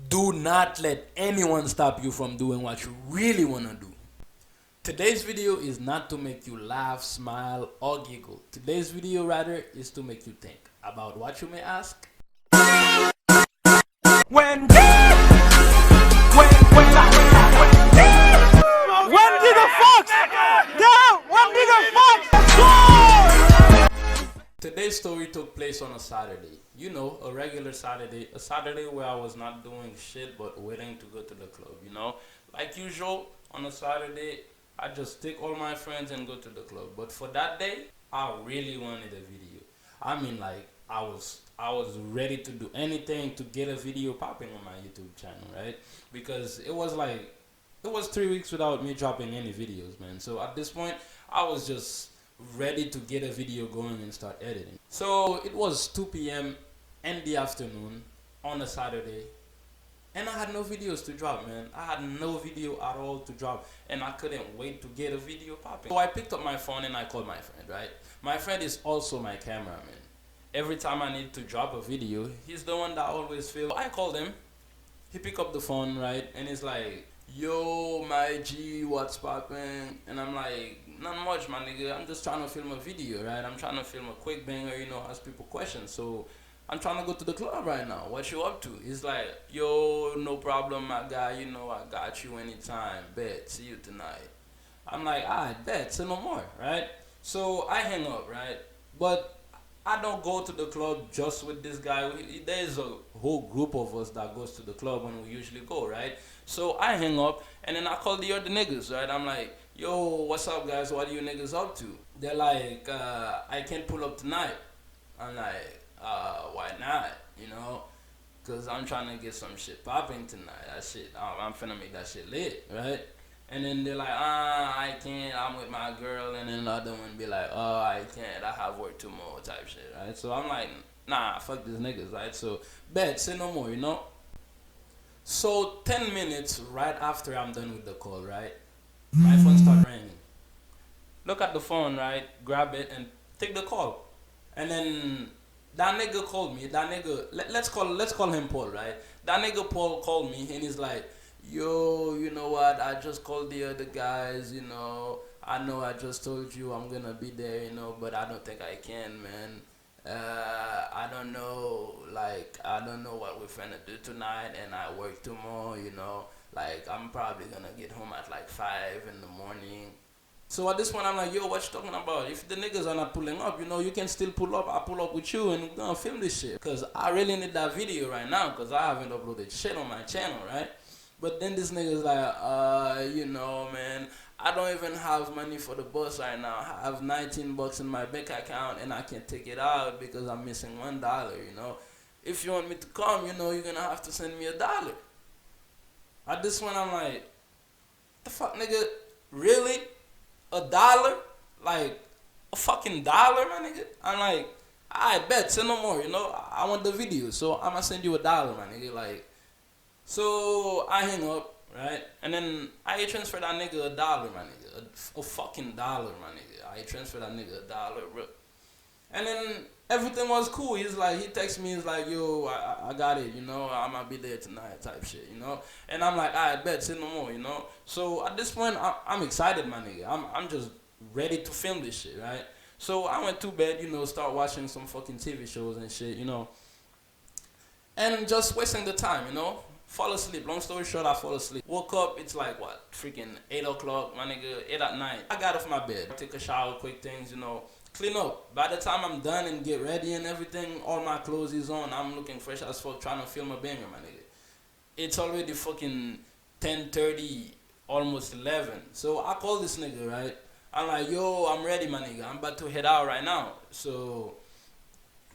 Do not let anyone stop you from doing what you really want to do. Today's video is not to make you laugh, smile, or giggle. Today's video rather is to make you think about what you may ask. When did the fox? Down! When did the fox? Today's story took place on a Saturday. You know, a regular Saturday. A Saturday where I was not doing shit but waiting to go to the club, you know? Like usual, on a Saturday, I just take all my friends and go to the club. But for that day, I really wanted a video. I mean, like, I was ready to do anything to get a video popping on my YouTube channel, right? Because it was 3 weeks without me dropping any videos, man. So at this point, I was just ready to get a video going and start editing. So it was 2 p.m. in the afternoon on a Saturday, and I had no videos to drop, man. I had no video at all to drop, and I couldn't wait to get a video popping. So I picked up my phone and I called my friend, right? My friend is also my cameraman. Every time I need to drop a video, he's the one that always films. I called him, he picked up the phone, right? And he's like, yo, my G, what's poppin'? And I'm like, not much, my nigga. I'm just trying to film a video, right? I'm trying to film a quick banger, you know, ask people questions. So I'm trying to go to the club right now. What you up to? He's like, yo, no problem, my guy. You know, I got you anytime. Bet. See you tonight. I'm like, alright, bet. Say no more, right? So I hang up, right? But I don't go to the club just with this guy. There's a whole group of us that goes to the club when we usually go, right? So I hang up, and then I call the other niggas, right? I'm like, yo, what's up, guys? What are you niggas up to? They're like, I can't pull up tonight. I'm like, why not? You know? Because I'm trying to get some shit popping tonight. That shit, I'm finna make that shit lit, right? And then they're like, I can't, I'm with my girl. And then the other one be like, I can't, I have work tomorrow type shit, right? So I'm like, nah, fuck these niggas, right? So, bet, say no more, you know? So 10 minutes right after I'm done with the call, right? My phone start ringing. Look at the phone, right? Grab it and take the call. And then that nigga called me. That nigga, let's call him Paul, right? That nigga Paul called me and he's like, yo, you know what? I just called the other guys, you know. I know I just told you I'm gonna be there, you know, but I don't think I can, man. I don't know, I don't know what we're finna do tonight, and I work tomorrow, you know. Like, I'm probably gonna get home at like 5 in the morning. So at this point, I'm like, yo, what you talking about? If the niggas are not pulling up, you know, you can still pull up. I pull up with you, and we're gonna film this shit. Because I really need that video right now, because I haven't uploaded shit on my channel, right? But then this nigga's like, you know, man, I don't even have money for the bus right now. I have 19 bucks in my bank account and I can't take it out because I'm missing $1, you know. If you want me to come, you know, you're gonna have to send me $1. At this one, I'm like, the fuck, nigga, really? $1? Like, a fucking dollar, my nigga? I'm like, I bet, say no more, you know. I want the video, so I'm gonna send you $1, my nigga, like. So I hang up, right? And then I transfer that nigga $1, my nigga. A fucking dollar, my nigga. I transfer that nigga $1, bro. And then everything was cool. He's like, he texts me, he's like, yo, I got it, you know, I'm gonna be there tonight type shit, you know? And I'm like, I bet, say no more, you know? So at this point, I'm excited, my nigga. I'm just ready to film this shit, right? So I went to bed, you know, start watching some fucking TV shows and shit, you know? And just wasting the time, you know? Fall asleep. Long story short, I fall asleep. Woke up, it's like, what, freaking 8 o'clock, my nigga, 8 at night. I got off my bed, take a shower, quick things, you know, clean up. By the time I'm done and get ready and everything, all my clothes is on, I'm looking fresh as fuck, trying to film a banger, my nigga. It's already fucking 10:30, almost 11. So I call this nigga, right? I'm like, yo, I'm ready, my nigga. I'm about to head out right now. So,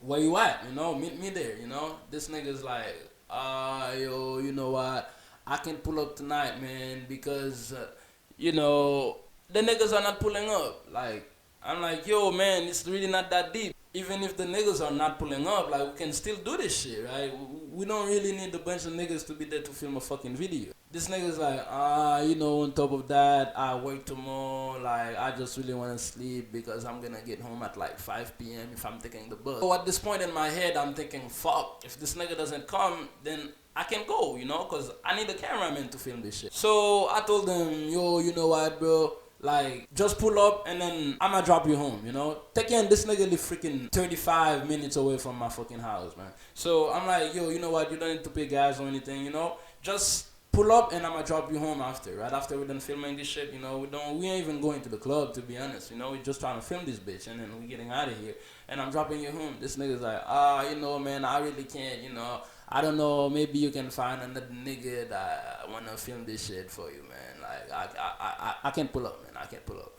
where you at? You know, meet me there, you know? This nigga's like, yo, you know what? I can pull up tonight, man, because, you know, the niggas are not pulling up. Like, I'm like, yo, man, it's really not that deep. Even if the niggas are not pulling up, like, we can still do this shit, right? We don't really need a bunch of niggas to be there to film a fucking video. This nigga's like, you know, on top of that, I work tomorrow, like, I just really want to sleep because I'm gonna get home at like 5 p.m. if I'm taking the bus. So at this point in my head, I'm thinking, fuck, if this nigga doesn't come, then I can go, you know? you know, because I need a cameraman to film this shit. So I told them, yo, you know what, bro? Like, just pull up and then I'ma drop you home, you know? Taking this nigga live freaking 35 minutes away from my fucking house, man. So I'm like, yo, you know what? You don't need to pay gas or anything, you know? Just pull up and I'ma drop you home after, right? After we're done filming this shit, you know? We ain't even going to the club, to be honest, you know? We're just trying to film this bitch and then we're getting out of here. And I'm dropping you home. This nigga's like, you know, man, I really can't, you know? I don't know, maybe you can find another nigga that wanna film this shit for you, man. Like, I can't pull up, man. I can't pull up.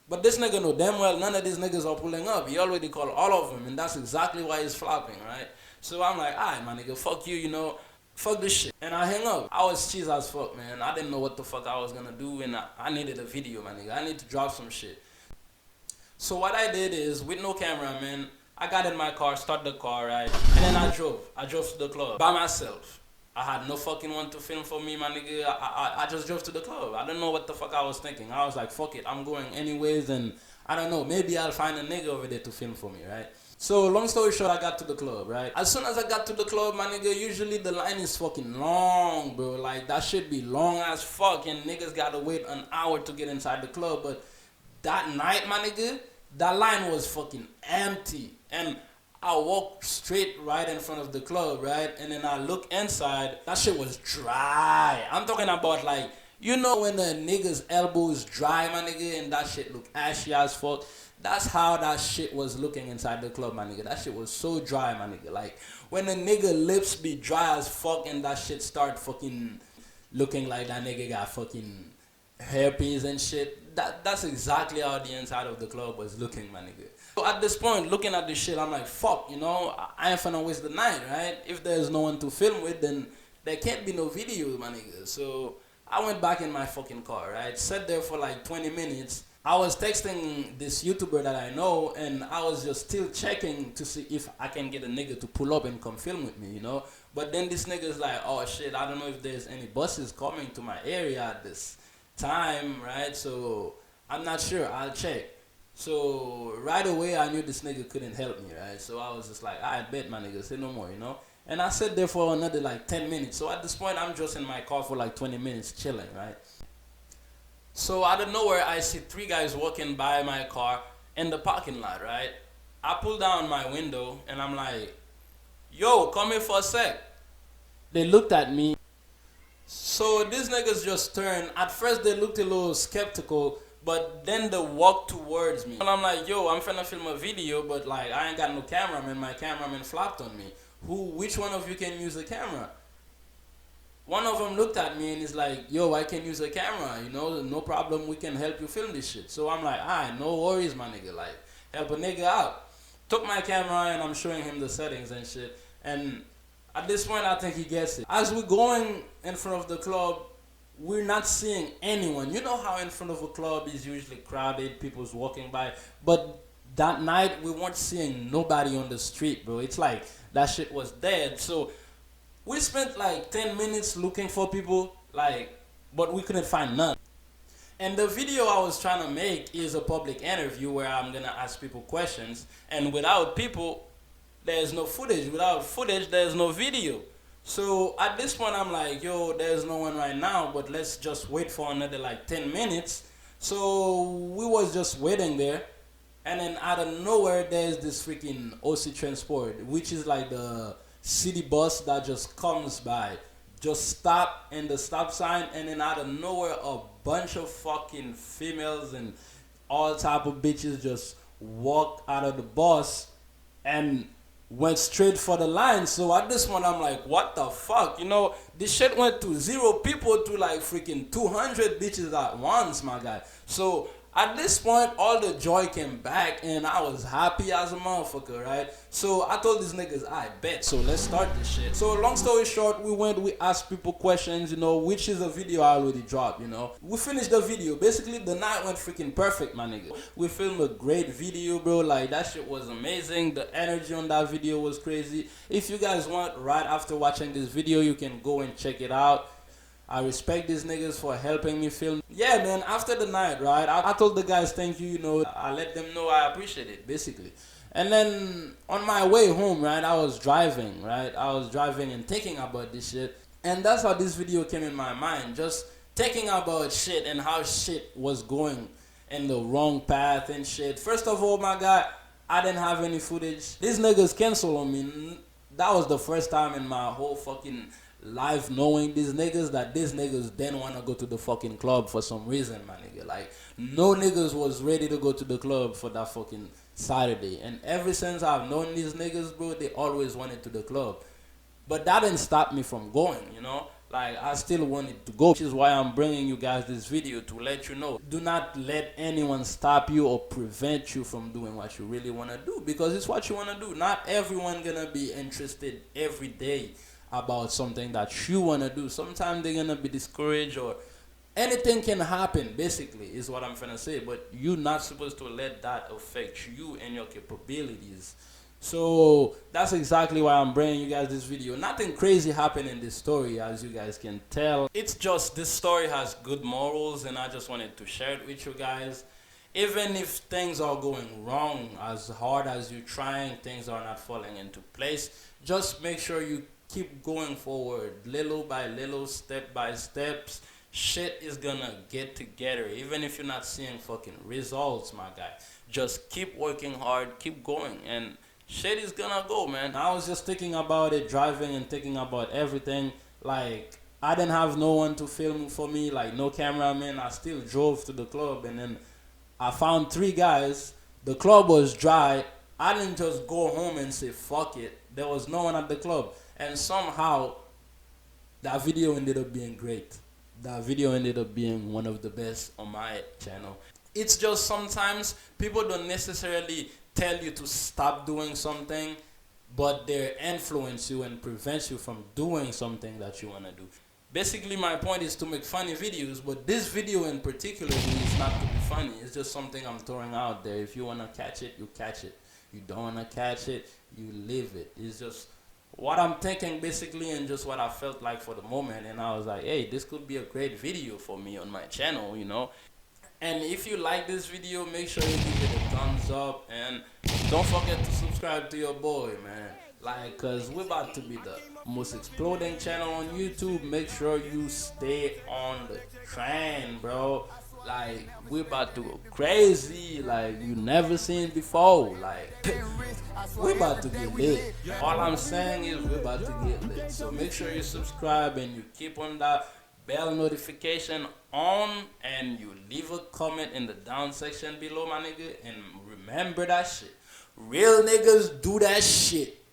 But this nigga know damn well none of these niggas are pulling up. He already called all of them, and that's exactly why he's flopping, right? So I'm like, alright, my nigga, fuck you, you know? Fuck this shit. And I hang up. I was cheese as fuck, man. I didn't know what the fuck I was gonna do, and I needed a video, my nigga. I need to drop some shit. So what I did is, with no camera, man, I got in my car, start the car, right? And then I drove. I drove to the club by myself. I had no fucking one to film for me, my nigga. I just drove to the club. I don't know what the fuck I was thinking. I was like, fuck it, I'm going anyways, and I don't know, maybe I'll find a nigga over there to film for me, right? So, long story short, I got to the club, right? As soon as I got to the club, my nigga, usually the line is fucking long, bro. Like, that shit be long as fuck, and niggas gotta wait an hour to get inside the club. But that night, my nigga, that line was fucking empty. And I walked straight right in front of the club, right? And then I look inside, that shit was dry. I'm talking about, like, you know when a nigga's elbow is dry, my nigga, and that shit look ashy as fuck? That's how that shit was looking inside the club, my nigga. That shit was so dry, my nigga. Like, when a nigga lips be dry as fuck and that shit start fucking looking like that nigga got fucking herpes and shit, that's exactly how the inside of the club was looking, my nigga. So at this point, looking at this shit, I'm like, fuck, you know, I ain't finna waste the night, right? If there's no one to film with, then there can't be no video, my nigga. So I went back in my fucking car, right? Sat there for like 20 minutes. I was texting this YouTuber that I know, and I was just still checking to see if I can get a nigga to pull up and come film with me, you know? But then this nigga's like, oh shit, I don't know if there's any buses coming to my area at this time, right? So I'm not sure, I'll check. So right away I knew this nigga couldn't help me, right? So I was just like, I bet, my nigga, say no more, you know? And I sat there for another like 10 minutes. So at this point I'm just in my car for like 20 minutes chilling, right? So out of nowhere I see 3 guys walking by my car in the parking lot, right? I pull down my window and I'm like, yo, come here for a sec. They looked at me. So these niggas just turned. At first they looked a little skeptical, but then they walked towards me. And I'm like, yo, I'm finna film a video, but like I ain't got no cameraman. My cameraman flopped on me. Which one of you can use a camera? One of them looked at me and is like, yo, I can use a camera, you know, no problem, we can help you film this shit. So I'm like, alright, no worries, my nigga, like, help a nigga out. Took my camera and I'm showing him the settings and shit. And at this point, I think he gets it. As we're going in front of the club, we're not seeing anyone. You know how in front of a club is usually crowded, people's walking by. But that night, we weren't seeing nobody on the street, bro. It's like that shit was dead. So we spent like 10 minutes looking for people, like, but we couldn't find none. And the video I was trying to make is a public interview where I'm gonna ask people questions. And without people, there's no footage. Without footage, there's no video. So at this point, I'm like, yo, there's no one right now, but let's just wait for another like 10 minutes. So we was just waiting there. And then out of nowhere, there's this freaking OC Transport, which is like the city bus that just comes by, just stop in the stop sign, and then out of nowhere a bunch of fucking females and all type of bitches just walked out of the bus and went straight for the line. So at this point I'm like, what the fuck, you know? This shit went to 0 people to like freaking 200 bitches at once, my guy. So at this point, all the joy came back, and I was happy as a motherfucker, right? So I told these niggas, I bet, so let's start this shit. So long story short, we asked people questions, you know, which is a video I already dropped, you know. We finished the video. Basically, the night went freaking perfect, my nigga. We filmed a great video, bro. Like, that shit was amazing. The energy on that video was crazy. If you guys want, right after watching this video, you can go and check it out. I respect these niggas for helping me film. Yeah, man, after the night, right, I told the guys thank you, you know. I let them know I appreciate it, basically. And then on my way home, right, I was driving and thinking about this shit. And that's how this video came in my mind. Just thinking about shit and how shit was going in the wrong path and shit. First of all, my guy, I didn't have any footage. These niggas cancel on me. That was the first time in my whole fucking life knowing these niggas didn't want to go to the fucking club for some reason, my nigga. Like, no niggas was ready to go to the club for that fucking Saturday. And ever since I've known these niggas, bro, they always wanted to the club. But that didn't stop me from going, you know? Like, I still wanted to go, which is why I'm bringing you guys this video to let you know. Do not let anyone stop you or prevent you from doing what you really want to do, because it's what you want to do. Not everyone gonna be interested every day about something that you want to do. Sometimes they're gonna be discouraged, or anything can happen, basically, is what I'm finna say. But you're not supposed to let that affect you and your capabilities. So that's exactly why I'm bringing you guys this video. Nothing crazy happened in this story, as you guys can tell. It's just this story has good morals, and I just wanted to share it with you guys. Even if things are going wrong, as hard as you're trying, things are not falling into place, just make sure you keep going forward, little by little, step by steps. Shit is gonna get together, even if you're not seeing fucking results, my guy. Just keep working hard, keep going, and shit is gonna go, man. I was just thinking about it, driving and thinking about everything. Like, I didn't have no one to film for me, like no cameraman. I still drove to the club, and then I found 3 guys. The club was dry. I didn't just go home and say fuck it. There was no one at the club, and somehow that video ended up being great. That video ended up being one of the best on my channel. It's just sometimes people don't necessarily tell you to stop doing something, but they influence you and prevent you from doing something that you want to do. Basically, my point is to make funny videos, but this video in particular is not to be funny. It's just something I'm throwing out there. If you want to catch it, you catch it. You don't want to catch it, you leave it. It's just what I'm thinking, basically, and just what I felt like for the moment. And I was like, hey, this could be a great video for me on my channel, you know. And if you like this video, make sure you give it a thumbs up, and don't forget to subscribe to your boy, man. Like, cause we're about to be the most exploding channel on YouTube. Make sure you stay on the trend, bro. Like, we're about to go crazy, like you never seen before. Like, we're about to get lit. All I'm saying is we're about to get lit. So make sure you subscribe and you keep on that bell notification on, and you leave a comment in the down section below, my nigga. And remember that shit. Real niggas do that shit.